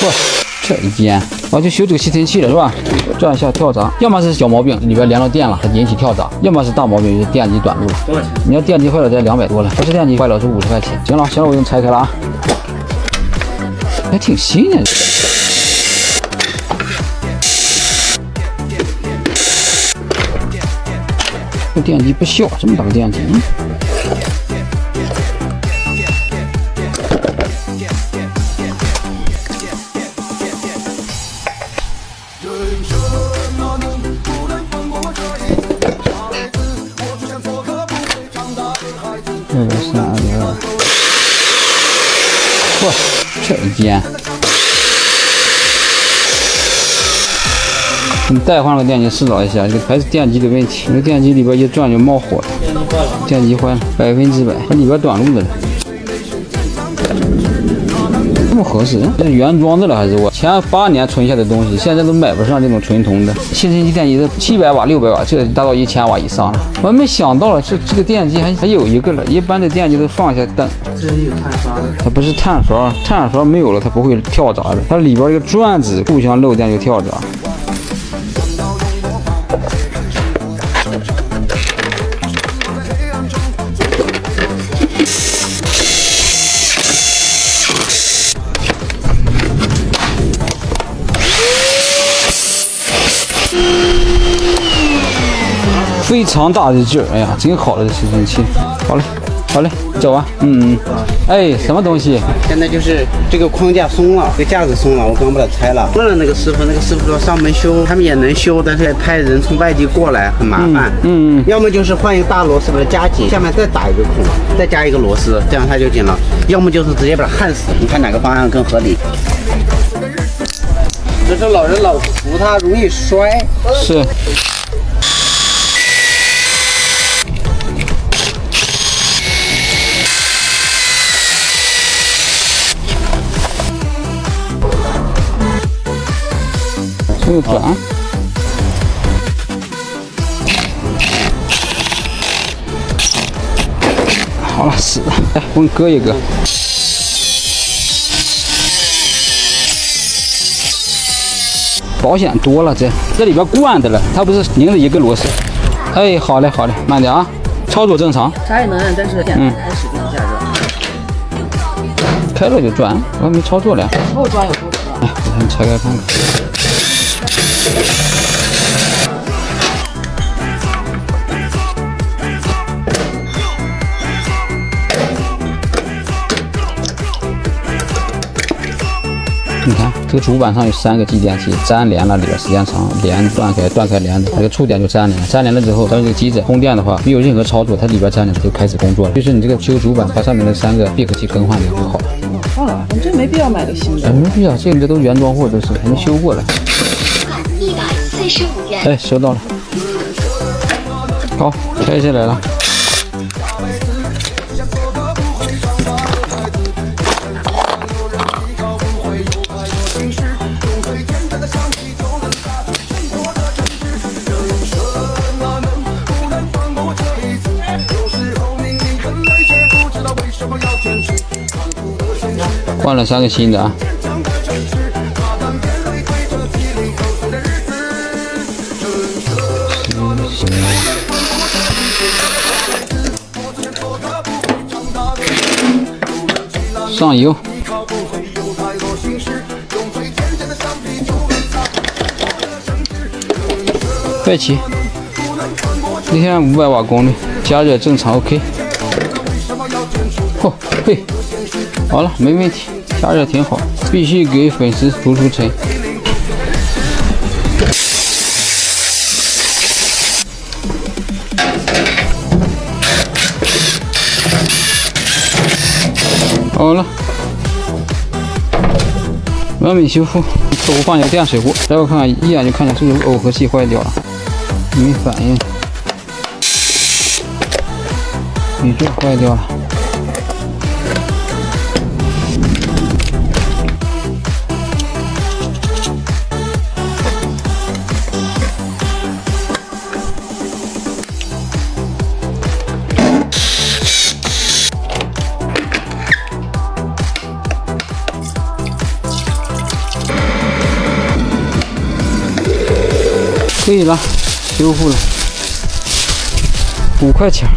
嚯，这一颠，我就修这个吸尘器了是吧？转一下跳闸，要么是小毛病，里边连到电了，它引起跳闸；要么是大毛病，就是电机短路了。多少钱？你要电机坏了，才200多了；不是电机坏了是50块钱。行了，我给你拆开了啊，还挺新的。这电机不小，这么大个电机。232，嚯，这一颠！你代换了个电机试找一下，这个还是电机的问题。这个电机里边一转就冒火了，电机坏了，100%，它里边短路了。这么合适？这是原装的了还是我前8年存下的东西？现在都买不上这种纯铜的。吸尘器电机是700瓦、600瓦，这达到1000瓦以上了。我没想到了，这个电机还有一个了。一般的电机都放下等。这是有碳刷的。它不是碳刷，碳刷没有了它不会跳闸的。它里边这个转子互相漏电就跳闸。非常大的劲儿，哎呀，真好了这吸尘器。好嘞，好嘞，走啊。哎，什么东西？现在就是这个框架松了，这个架子松了，我刚把它拆了。问了那个师傅说上门修，他们也能修，但是派人从外地过来很麻烦。要么就是换一个大螺丝把它夹紧，下面再打一个孔，再加一个螺丝，这样它就紧了。要么就是直接把它焊死。你看哪个方案更合理？这是老人老扶它容易摔。是。这个转。好了，死了，来，我给你割一割。保险多了，这里边灌的了，它不是拧着一个螺丝。哎，好嘞，好嘞，慢点啊，操作正常。啥也能按，但是开始跟下热。开了就转，我还没操作嘞。后转有后转。哎，我先拆开看看。你看这个主板上有3个继电器，粘连了，里边时间长连断开连的，这个触点就粘连了，粘连了之后，当这个机子供电的话，没有任何操作，它里边粘连就开始工作了。就是你这个修主板，把上面的3个闭合器更换掉就好了。算了，我真没必要买个新的。没必要，这都原装货，都是还没修过了。145元。哎，收到了。好，拆下来了。换了3个新的啊。上油。快起。今天500瓦功率，加热正常 OK。嚯，嘿，好了，没问题，加热挺好，必须给粉丝涂层。好了，完美修复。这我放一个电水壶，待会看看，一眼就看见是不是耦合器坏掉了，没反应，铝座坏掉了。可以了，修复了，5块钱。